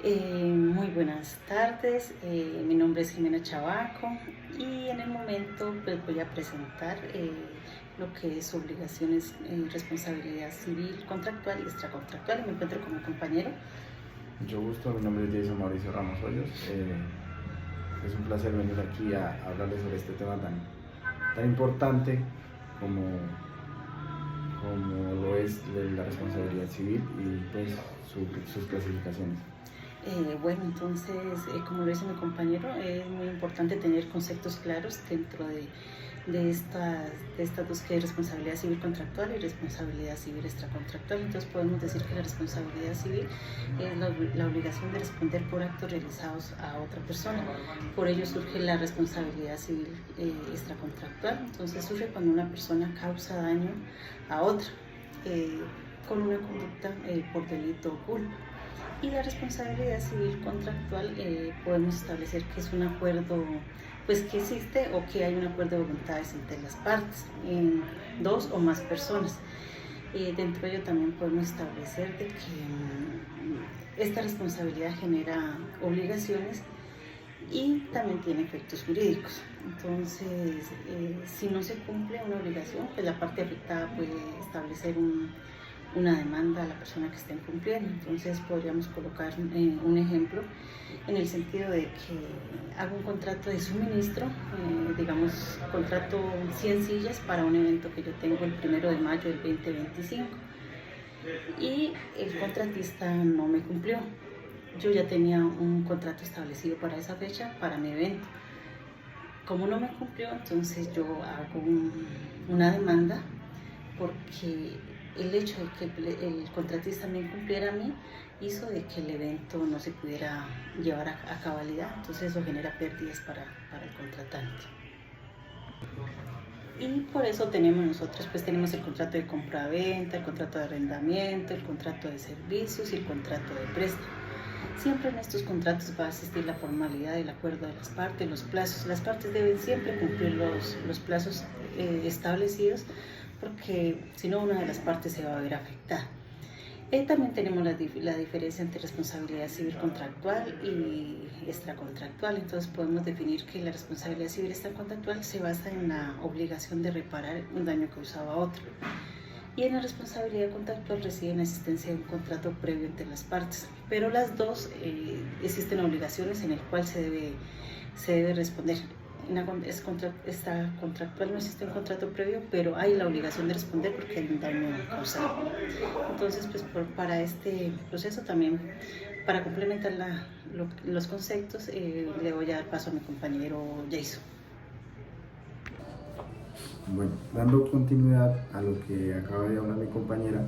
Muy buenas tardes, mi nombre es Jimena Chabaco y en el momento pues, voy a presentar lo que es obligaciones, responsabilidad civil, contractual y extracontractual. Me encuentro con mi compañero. Mucho gusto, mi nombre es Jason Mauricio Ramos Hoyos. Es un placer venir aquí a hablarles sobre este tema tan importante como, como lo es la responsabilidad civil y pues sus clasificaciones. Bueno, entonces, como lo dice mi compañero, es muy importante tener conceptos claros dentro de estas dos, que es responsabilidad civil contractual y responsabilidad civil extracontractual. Entonces podemos decir que la responsabilidad civil es la obligación de responder por actos realizados a otra persona. Por ello surge la responsabilidad civil extracontractual. Entonces surge cuando una persona causa daño a otra con una conducta por delito o culpa. Y la responsabilidad civil contractual podemos establecer que es un acuerdo pues que existe o que hay un acuerdo de voluntades entre las partes, en dos o más personas. Dentro de ello también podemos establecer de que esta responsabilidad genera obligaciones y también tiene efectos jurídicos. Entonces, si no se cumple una obligación, pues la parte afectada puede establecer una demanda a la persona que está incumpliendo. Entonces podríamos colocar un ejemplo en el sentido de que hago un contrato de suministro, digamos, contrato 100 sillas para un evento que yo tengo el 1 de mayo del 2025 y el contratista no me cumplió. Yo ya tenía un contrato establecido para esa fecha, para mi evento. Como no me cumplió, entonces yo hago una demanda porque el hecho de que el contratista me incumpliera a mí hizo de que el evento no se pudiera llevar a cabalidad, entonces eso genera pérdidas para el contratante. Y por eso tenemos el contrato de compra-venta, el contrato de arrendamiento, el contrato de servicios y el contrato de préstamo. Siempre en estos contratos va a existir la formalidad del acuerdo de las partes, los plazos. Las partes deben siempre cumplir los plazos establecidos, porque si no, una de las partes se va a ver afectada. También tenemos la diferencia entre responsabilidad civil contractual y extracontractual. Entonces podemos definir que la responsabilidad civil extracontractual se basa en la obligación de reparar un daño causado a otro. Y en la responsabilidad contractual reside en la existencia de un contrato previo entre las partes. Pero las dos existen obligaciones en el cual se debe responder. Esta contractual no existe un contrato previo, pero hay la obligación de responder porque hay un daño causado. Entonces, pues para este proceso también, para complementar los conceptos, le voy a dar paso a mi compañero Jason. Bueno, dando continuidad a lo que acaba de hablar mi compañera,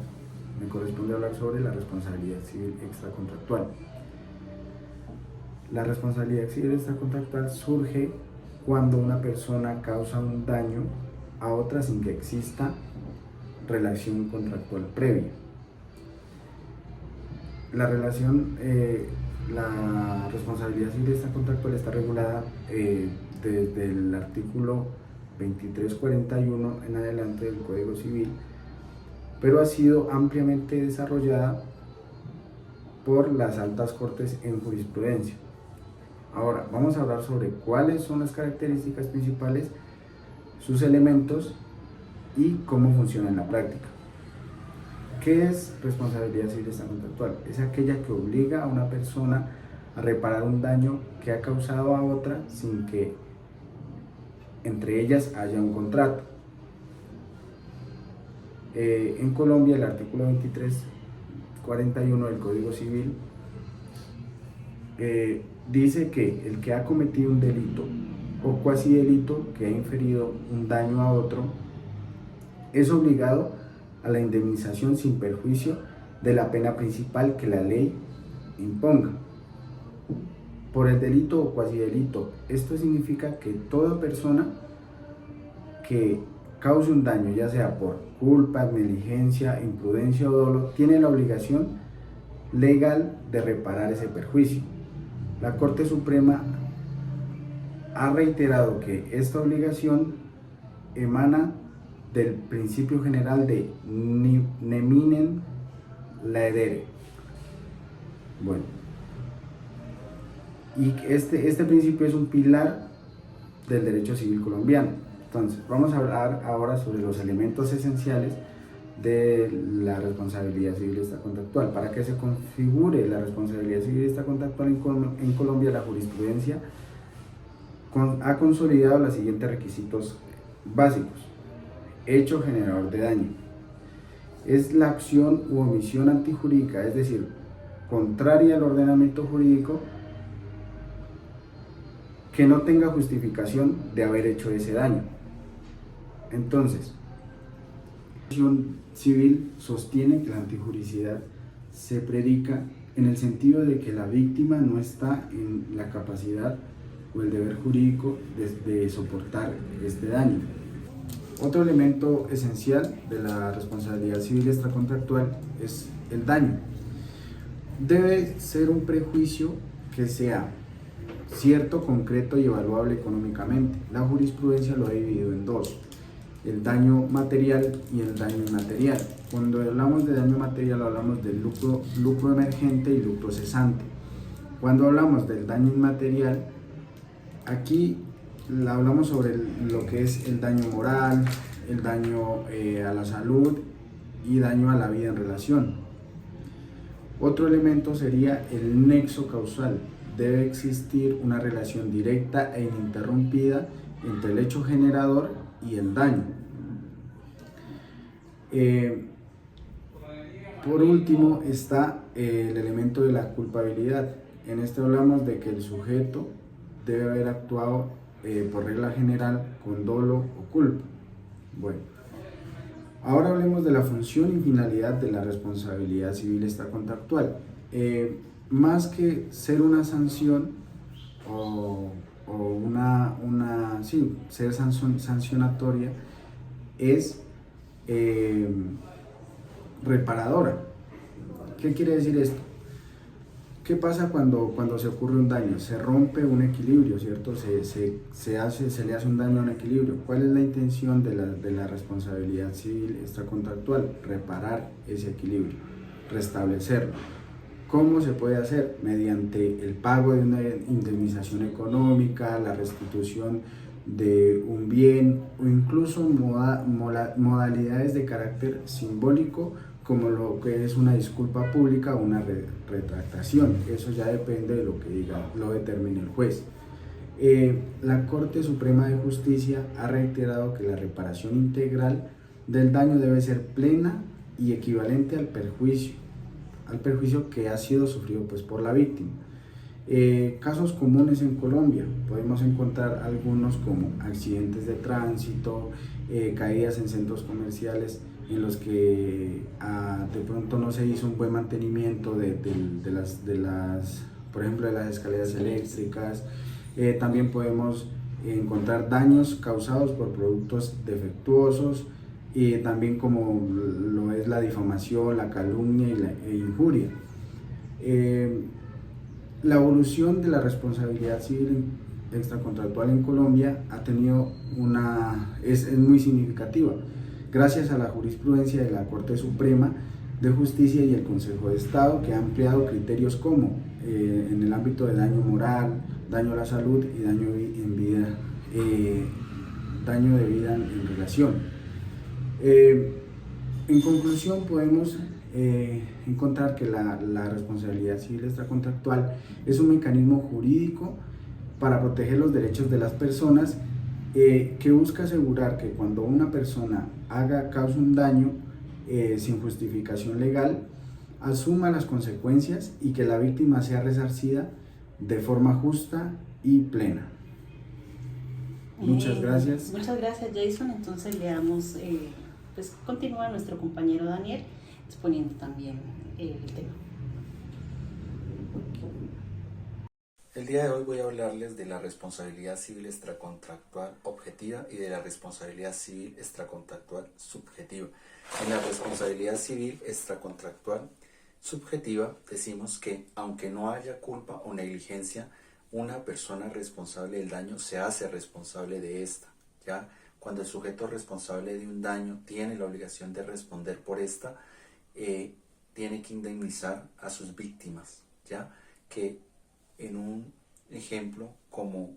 me corresponde hablar sobre la responsabilidad civil extracontractual. La responsabilidad civil extracontractual surge cuando una persona causa un daño a otra sin que exista relación contractual previa. La responsabilidad civil extracontractual está regulada desde el artículo 2341 en adelante del Código Civil, pero ha sido ampliamente desarrollada por las altas cortes en jurisprudencia. Ahora, vamos a hablar sobre cuáles son las características principales, sus elementos y cómo funciona en la práctica. ¿Qué es responsabilidad civil extracontractual? Es aquella que obliga a una persona a reparar un daño que ha causado a otra sin que entre ellas haya un contrato. En Colombia, el artículo 2341 del Código Civil dice que el que ha cometido un delito o cuasi delito que ha inferido un daño a otro es obligado a la indemnización sin perjuicio de la pena principal que la ley imponga por el delito o cuasi delito. Esto significa que toda persona que cause un daño, ya sea por culpa, negligencia, imprudencia o dolo, tiene la obligación legal de reparar ese perjuicio. La Corte Suprema ha reiterado que esta obligación emana del principio general de neminen laedere. Bueno, Y este principio es un pilar del derecho civil colombiano. Entonces, vamos a hablar ahora sobre los elementos esenciales de la responsabilidad civil extracontractual. Para que se configure la responsabilidad civil extracontractual en Colombia, la jurisprudencia ha consolidado los siguientes requisitos básicos. Hecho generador de daño. Es la acción u omisión antijurídica, es decir, contraria al ordenamiento jurídico, que no tenga justificación de haber hecho ese daño. Entonces, la acción civil sostiene que la antijuricidad se predica en el sentido de que la víctima no está en la capacidad o el deber jurídico de soportar este daño. Otro elemento esencial de la responsabilidad civil extracontractual es el daño. Debe ser un prejuicio que sea cierto, concreto y evaluable económicamente. La jurisprudencia lo ha dividido en dos: el daño material y el daño inmaterial. Cuando hablamos de daño material hablamos del lucro emergente y lucro cesante. Cuando hablamos del daño inmaterial, aquí hablamos sobre lo que es el daño moral, el daño a la salud y daño a la vida en relación. Otro elemento sería el nexo causal. Debe existir una relación directa e ininterrumpida entre el hecho generador y el daño. Por último está el elemento de la culpabilidad. En este hablamos de que el sujeto debe haber actuado por regla general con dolo o culpa. Bueno, ahora hablemos de la función y finalidad de la responsabilidad civil extracontractual. Más que ser una sanción o ser sancionatoria, es reparadora. ¿Qué quiere decir esto? ¿Qué pasa cuando se ocurre un daño? Se rompe un equilibrio, ¿cierto? Se le hace un daño a un equilibrio. ¿Cuál es la intención de la responsabilidad civil extracontractual? Reparar ese equilibrio, restablecerlo. ¿Cómo se puede hacer? Mediante el pago de una indemnización económica, la restitución de un bien o incluso modalidades de carácter simbólico, como lo que es una disculpa pública o una retractación. Eso ya depende de lo que lo determine el juez. La Corte Suprema de Justicia ha reiterado que la reparación integral del daño debe ser plena y equivalente al perjuicio que ha sido sufrido por la víctima. Casos comunes en Colombia, podemos encontrar algunos como accidentes de tránsito, caídas en centros comerciales en los que de pronto no se hizo un buen mantenimiento por ejemplo, de las escaleras eléctricas. También podemos encontrar daños causados por productos defectuosos, y también como lo es la difamación, la calumnia y la injuria. La evolución de la responsabilidad civil extracontractual en Colombia es muy significativa, gracias a la jurisprudencia de la Corte Suprema de Justicia y el Consejo de Estado, que ha ampliado criterios como en el ámbito de daño moral, daño a la salud y daño de vida en relación. En conclusión, podemos encontrar que la responsabilidad civil extracontractual es un mecanismo jurídico para proteger los derechos de las personas, que busca asegurar que cuando una persona cause un daño sin justificación legal, asuma las consecuencias y que la víctima sea resarcida de forma justa y plena. Muchas gracias. Muchas gracias, Jason. Entonces le damos, continúa nuestro compañero Daniel exponiendo también el tema. El día de hoy voy a hablarles de la responsabilidad civil extracontractual objetiva y de la responsabilidad civil extracontractual subjetiva. En la responsabilidad civil extracontractual subjetiva decimos que, aunque no haya culpa o negligencia, una persona responsable del daño se hace responsable de esta, ¿ya? Cuando el sujeto responsable de un daño tiene la obligación de responder por esta, tiene que indemnizar a sus víctimas, ¿ya? Que en un ejemplo como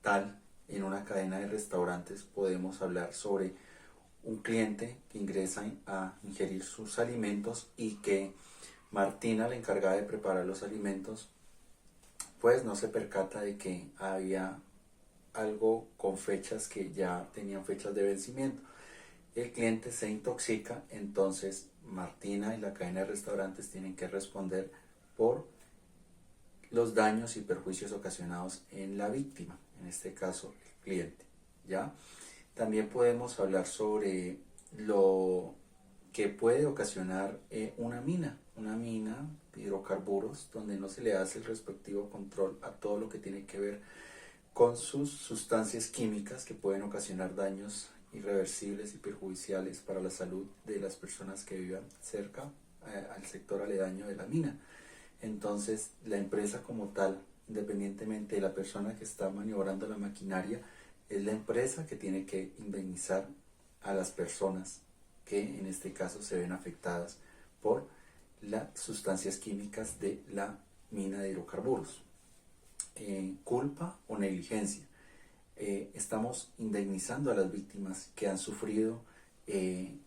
tal, en una cadena de restaurantes podemos hablar sobre un cliente que ingresa a ingerir sus alimentos y que Martina, la encargada de preparar los alimentos, pues no se percata de que había algo con fechas que ya tenían fechas de vencimiento. El cliente se intoxica, entonces Martina y la cadena de restaurantes tienen que responder por los daños y perjuicios ocasionados en la víctima, en este caso el cliente, ¿ya? También podemos hablar sobre lo que puede ocasionar una mina de hidrocarburos, donde no se le hace el respectivo control a todo lo que tiene que ver con sus sustancias químicas que pueden ocasionar daños irreversibles y perjudiciales para la salud de las personas que vivan cerca al sector aledaño de la mina. Entonces, la empresa como tal, independientemente de la persona que está maniobrando la maquinaria, es la empresa que tiene que indemnizar a las personas que en este caso se ven afectadas por las sustancias químicas de la mina de hidrocarburos. Culpa o negligencia. Estamos indemnizando a las víctimas que han sufrido en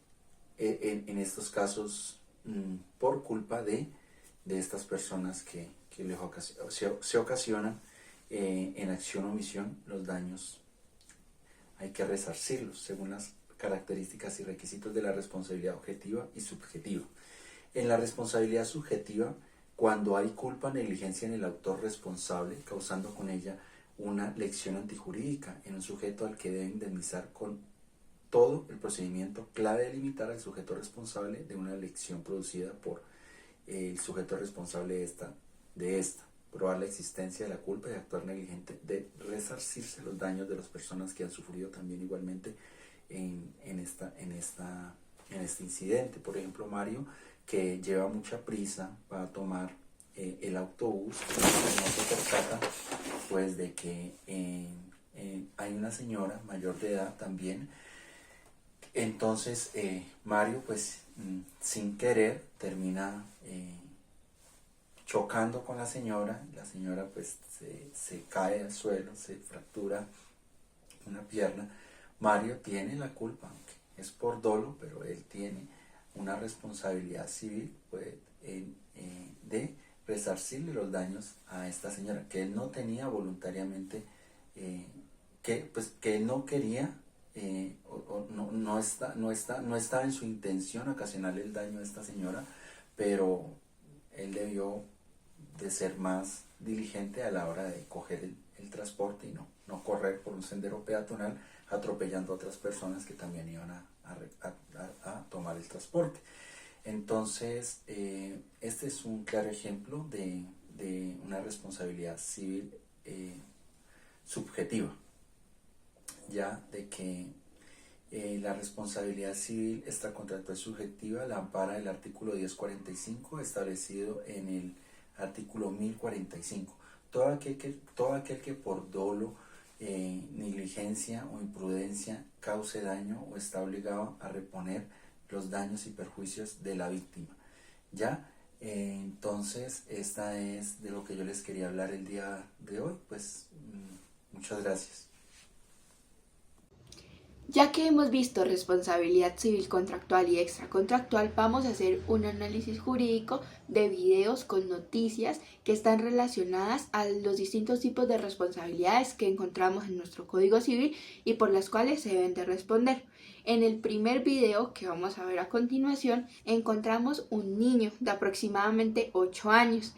estos casos por culpa de estas personas que se ocasionan en acción o omisión los daños. Hay que resarcirlos según las características y requisitos de la responsabilidad objetiva y subjetiva. En la responsabilidad subjetiva, cuando hay culpa o negligencia en el autor responsable, causando con ella una lección antijurídica en un sujeto al que debe indemnizar con todo el procedimiento clave de limitar al sujeto responsable de una lección producida por el sujeto responsable de esta, probar la existencia de la culpa y actuar negligente, de resarcirse los daños de las personas que han sufrido también igualmente en este incidente. Por ejemplo, Mario, que lleva mucha prisa para tomar el autobús, no se percata pues de que hay una señora mayor de edad también. Entonces Mario pues sin querer termina chocando con la señora pues se cae al suelo, se fractura una pierna. Mario tiene la culpa, aunque es por dolo, pero él tiene una responsabilidad civil pues, de resarcirle los daños a esta señora, que él no tenía voluntariamente, que él no quería, no está en su intención ocasionarle el daño a esta señora, pero él debió de ser más diligente a la hora de coger el transporte y no correr por un sendero peatonal atropellando a otras personas que también iban a tomar el transporte. Entonces, este es un claro ejemplo de una responsabilidad civil subjetiva, ya de que la responsabilidad civil extracontractual subjetiva la ampara el artículo 1045 establecido en el artículo 1045. Todo aquel que por dolo, negligencia o imprudencia cause daño o está obligado a reponer los daños y perjuicios de la víctima. ¿Ya? Entonces, esta es de lo que yo les quería hablar el día de hoy. Pues, muchas gracias. Ya que hemos visto responsabilidad civil contractual y extracontractual, vamos a hacer un análisis jurídico de videos con noticias que están relacionadas a los distintos tipos de responsabilidades que encontramos en nuestro Código Civil y por las cuales se deben de responder. En el primer video que vamos a ver a continuación, encontramos un niño de aproximadamente 8 años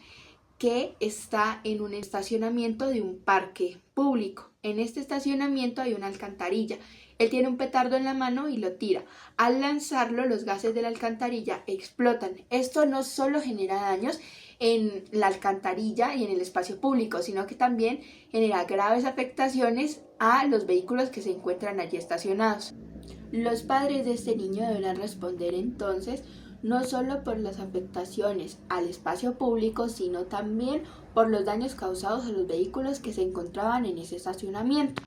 que está en un estacionamiento de un parque público. En este estacionamiento hay una alcantarilla. Él tiene un petardo en la mano y lo tira. Al lanzarlo, los gases de la alcantarilla explotan. Esto no solo genera daños en la alcantarilla y en el espacio público, sino que también genera graves afectaciones a los vehículos que se encuentran allí estacionados. Los padres de este niño deberán responder entonces no solo por las afectaciones al espacio público, sino también por los daños causados a los vehículos que se encontraban en ese estacionamiento.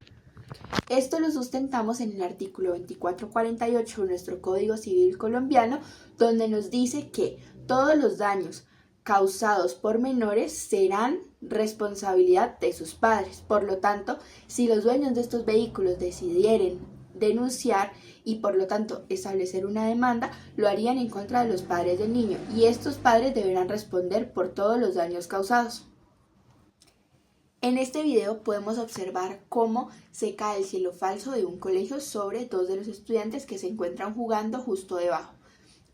Esto lo sustentamos en el artículo 2448 de nuestro Código Civil colombiano, donde nos dice que todos los daños causados por menores serán responsabilidad de sus padres. Por lo tanto, si los dueños de estos vehículos decidieren denunciar y por lo tanto establecer una demanda, lo harían en contra de los padres del niño y estos padres deberán responder por todos los daños causados. En este video podemos observar cómo se cae el cielo falso de un colegio sobre dos de los estudiantes que se encuentran jugando justo debajo.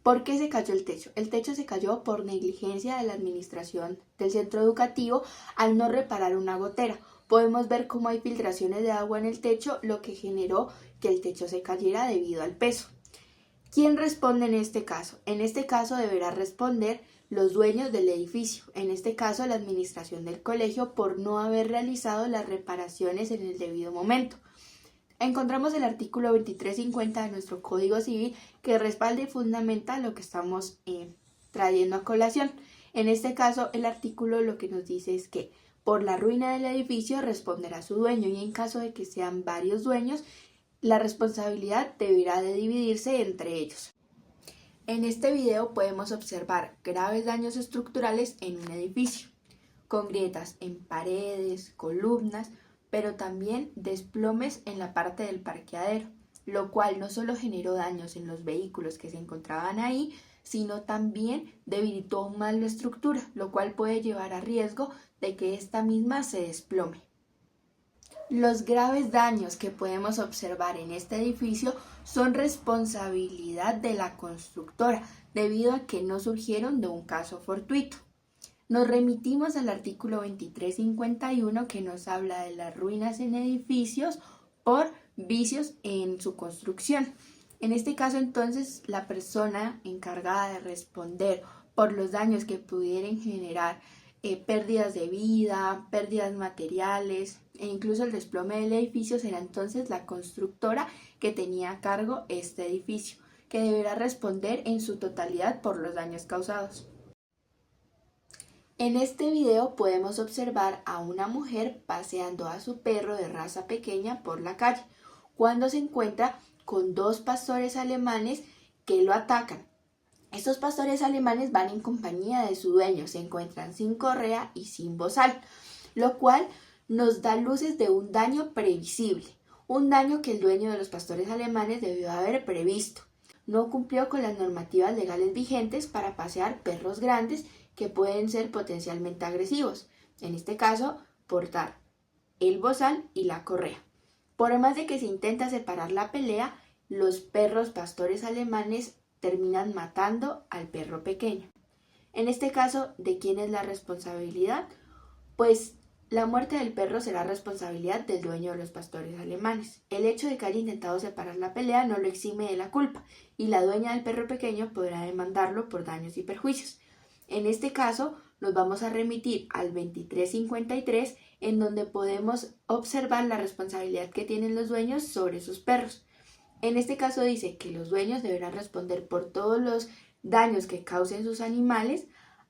¿Por qué se cayó el techo? El techo se cayó por negligencia de la administración del centro educativo al no reparar una gotera. Podemos ver cómo hay filtraciones de agua en el techo, lo que generó que el techo se cayera debido al peso. ¿Quién responde en este caso? En este caso deberá responder los dueños del edificio, en este caso la administración del colegio, por no haber realizado las reparaciones en el debido momento. Encontramos el artículo 2350 de nuestro Código Civil que respalda y fundamenta lo que estamos trayendo a colación. En este caso, el artículo lo que nos dice es que por la ruina del edificio responderá su dueño y en caso de que sean varios dueños, la responsabilidad deberá de dividirse entre ellos. En este video podemos observar graves daños estructurales en un edificio, con grietas en paredes, columnas, pero también desplomes en la parte del parqueadero, lo cual no solo generó daños en los vehículos que se encontraban ahí, sino también debilitó aún más la estructura, lo cual puede llevar a riesgo de que esta misma se desplome. Los graves daños que podemos observar en este edificio son responsabilidad de la constructora, debido a que no surgieron de un caso fortuito. Nos remitimos al artículo 2351 que nos habla de las ruinas en edificios por vicios en su construcción. En este caso, entonces, la persona encargada de responder por los daños que pudieran generar pérdidas de vida, pérdidas materiales e incluso el desplome del edificio será entonces la constructora que tenía a cargo este edificio, que deberá responder en su totalidad por los daños causados. En este video podemos observar a una mujer paseando a su perro de raza pequeña por la calle, cuando se encuentra con dos pastores alemanes que lo atacan. Estos pastores alemanes van en compañía de su dueño, se encuentran sin correa y sin bozal, lo cual nos da luces de un daño previsible, un daño que el dueño de los pastores alemanes debió haber previsto. No cumplió con las normativas legales vigentes para pasear perros grandes que pueden ser potencialmente agresivos, en este caso, portar el bozal y la correa. Por más de que se intenta separar la pelea, los perros pastores alemanes terminan matando al perro pequeño. En este caso, ¿de quién es la responsabilidad? Pues la muerte del perro será responsabilidad del dueño de los pastores alemanes. El hecho de que haya intentado separar la pelea no lo exime de la culpa y la dueña del perro pequeño podrá demandarlo por daños y perjuicios. En este caso, nos vamos a remitir al 2353, en donde podemos observar la responsabilidad que tienen los dueños sobre sus perros. En este caso dice que los dueños deberán responder por todos los daños que causen sus animales,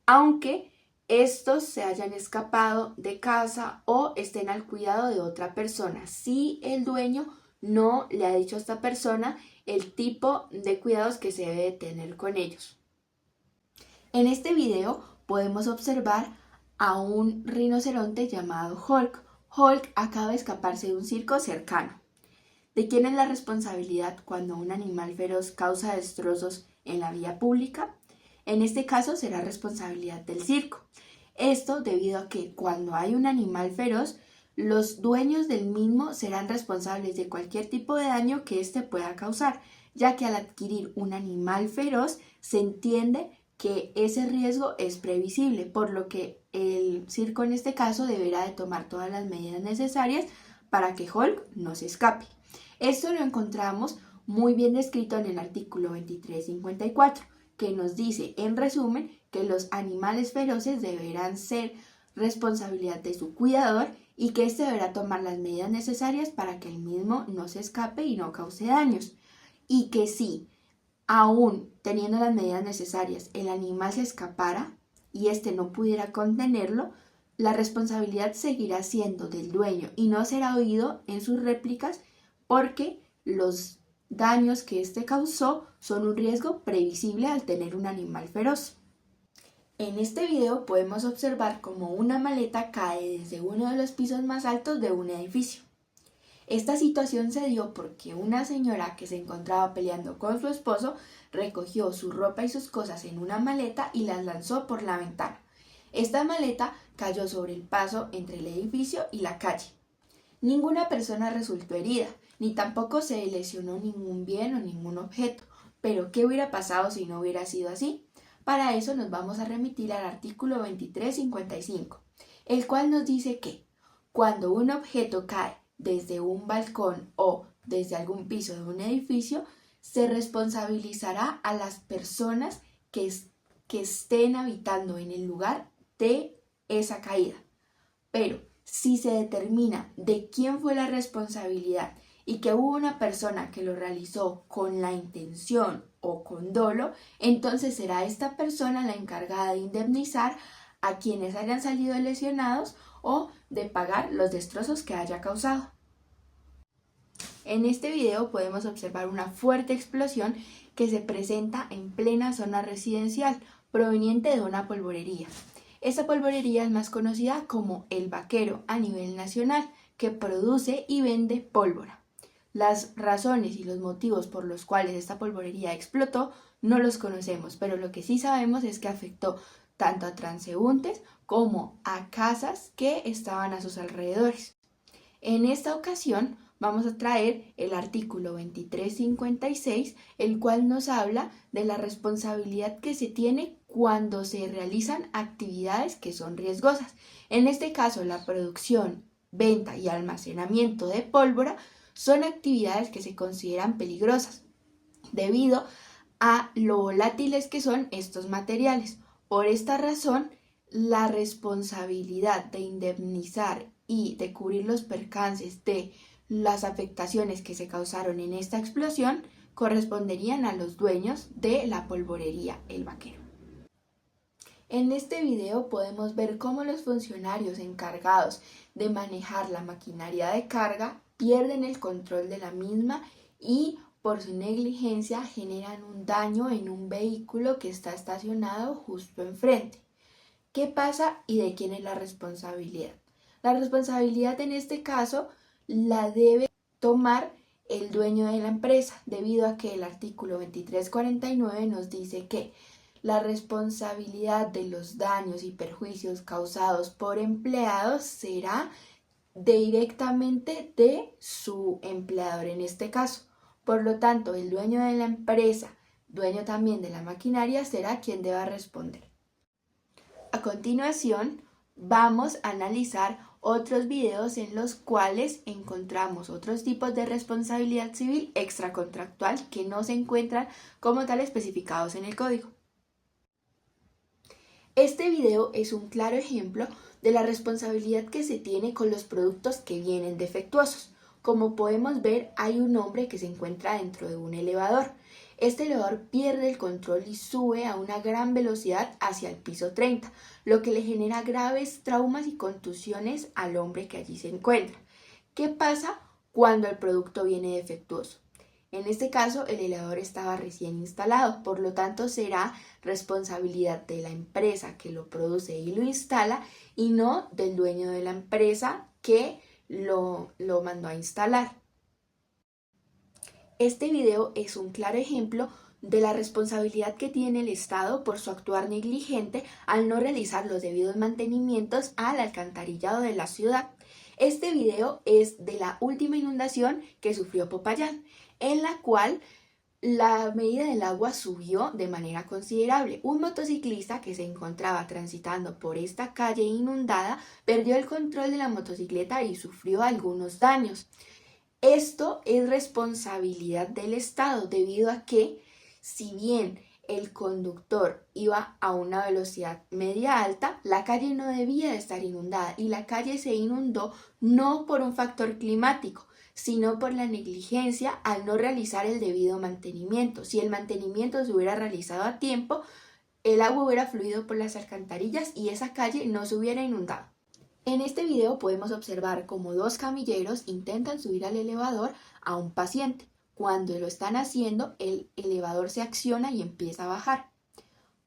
aunque estos se hayan escapado de casa o estén al cuidado de otra persona, si el dueño no le ha dicho a esta persona el tipo de cuidados que se debe tener con ellos. En este video podemos observar a un rinoceronte llamado Hulk. Hulk acaba de escaparse de un circo cercano. ¿De quién es la responsabilidad cuando un animal feroz causa destrozos en la vía pública? En este caso será responsabilidad del circo. Esto debido a que cuando hay un animal feroz, los dueños del mismo serán responsables de cualquier tipo de daño que éste pueda causar, ya que al adquirir un animal feroz se entiende que ese riesgo es previsible, por lo que el circo en este caso deberá de tomar todas las medidas necesarias para que Hulk no se escape. Esto lo encontramos muy bien descrito en el artículo 2354, que nos dice, en resumen, que los animales feroces deberán ser responsabilidad de su cuidador y que éste deberá tomar las medidas necesarias para que el mismo no se escape y no cause daños. Y que si, aún teniendo las medidas necesarias, el animal se escapara y éste no pudiera contenerlo, la responsabilidad seguirá siendo del dueño y no será oído en sus réplicas porque los daños que éste causó son un riesgo previsible al tener un animal feroz. En este video podemos observar cómo una maleta cae desde uno de los pisos más altos de un edificio. Esta situación se dio porque una señora que se encontraba peleando con su esposo recogió su ropa y sus cosas en una maleta y las lanzó por la ventana. Esta maleta cayó sobre el paso entre el edificio y la calle. Ninguna persona resultó herida, ni tampoco se lesionó ningún bien o ningún objeto. Pero ¿qué hubiera pasado si no hubiera sido así? Para eso nos vamos a remitir al artículo 2355, el cual nos dice que cuando un objeto cae desde un balcón o desde algún piso de un edificio, se responsabilizará a las personas que estén habitando en el lugar de esa caída. Pero si se determina de quién fue la responsabilidad y que hubo una persona que lo realizó con la intención o con dolo, entonces será esta persona la encargada de indemnizar a quienes hayan salido lesionados o de pagar los destrozos que haya causado. En este video podemos observar una fuerte explosión que se presenta en plena zona residencial proveniente de una polvorería. Esta polvorería es más conocida como El Vaquero a nivel nacional, que produce y vende pólvora. Las razones y los motivos por los cuales esta polvorería explotó no los conocemos, pero lo que sí sabemos es que afectó tanto a transeúntes como a casas que estaban a sus alrededores. En esta ocasión vamos a traer el artículo 2356, el cual nos habla de la responsabilidad que se tiene cuando se realizan actividades que son riesgosas. En este caso, la producción, venta y almacenamiento de pólvora son actividades que se consideran peligrosas debido a lo volátiles que son estos materiales. Por esta razón, la responsabilidad de indemnizar y de cubrir los percances de las afectaciones que se causaron en esta explosión corresponderían a los dueños de la polvorería El Vaquero. En este video podemos ver cómo los funcionarios encargados de manejar la maquinaria de carga pierden el control de la misma y por su negligencia generan un daño en un vehículo que está estacionado justo enfrente. ¿Qué pasa y de quién es la responsabilidad? La responsabilidad en este caso la debe tomar el dueño de la empresa, debido a que el artículo 2349 nos dice que la responsabilidad de los daños y perjuicios causados por empleados será directamente de su empleador en este caso. Por lo tanto, el dueño de la empresa, dueño también de la maquinaria, será quien deba responder. A continuación, vamos a analizar otros videos en los cuales encontramos otros tipos de responsabilidad civil extracontractual que no se encuentran como tal especificados en el código. Este video es un claro ejemplo de la responsabilidad que se tiene con los productos que vienen defectuosos. Como podemos ver, hay un hombre que se encuentra dentro de un elevador. Este elevador pierde el control y sube a una gran velocidad hacia el piso 30, lo que le genera graves traumas y contusiones al hombre que allí se encuentra. ¿Qué pasa cuando el producto viene defectuoso? En este caso, el elevador estaba recién instalado, por lo tanto será responsabilidad de la empresa que lo produce y lo instala y no del dueño de la empresa que lo mandó a instalar. Este video es un claro ejemplo de la responsabilidad que tiene el Estado por su actuar negligente al no realizar los debidos mantenimientos al alcantarillado de la ciudad. Este video es de la última inundación que sufrió Popayán, en la cual la medida del agua subió de manera considerable. Un motociclista que se encontraba transitando por esta calle inundada perdió el control de la motocicleta y sufrió algunos daños. Esto es responsabilidad del Estado debido a que, si bien el conductor iba a una velocidad media alta, la calle no debía de estar inundada y la calle se inundó no por un factor climático, sino por la negligencia al no realizar el debido mantenimiento. Si el mantenimiento se hubiera realizado a tiempo, el agua hubiera fluido por las alcantarillas y esa calle no se hubiera inundado. En este video podemos observar cómo dos camilleros intentan subir al elevador a un paciente. Cuando lo están haciendo, el elevador se acciona y empieza a bajar.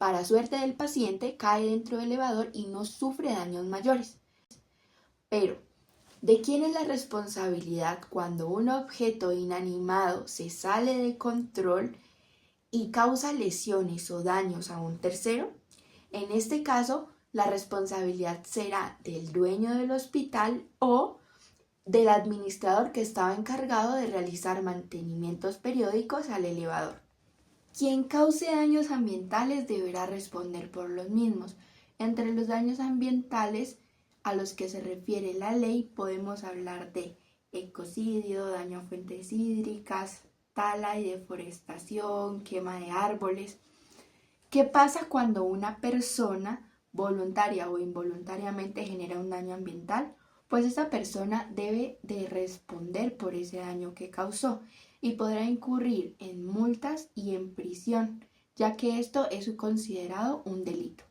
para suerte del paciente, cae dentro del elevador y no sufre daños mayores. Pero, ¿de quién es la responsabilidad cuando un objeto inanimado se sale de control y causa lesiones o daños a un tercero? En este caso, la responsabilidad será del dueño del hospital o del administrador que estaba encargado de realizar mantenimientos periódicos al elevador. Quien cause daños ambientales deberá responder por los mismos. Entre los daños ambientales a los que se refiere la ley podemos hablar de ecocidio, daño a fuentes hídricas, tala y deforestación, quema de árboles. ¿Qué pasa cuando una persona voluntaria o involuntariamente genera un daño ambiental? Pues esa persona debe de responder por ese daño que causó y podrá incurrir en multas y en prisión, ya que esto es considerado un delito.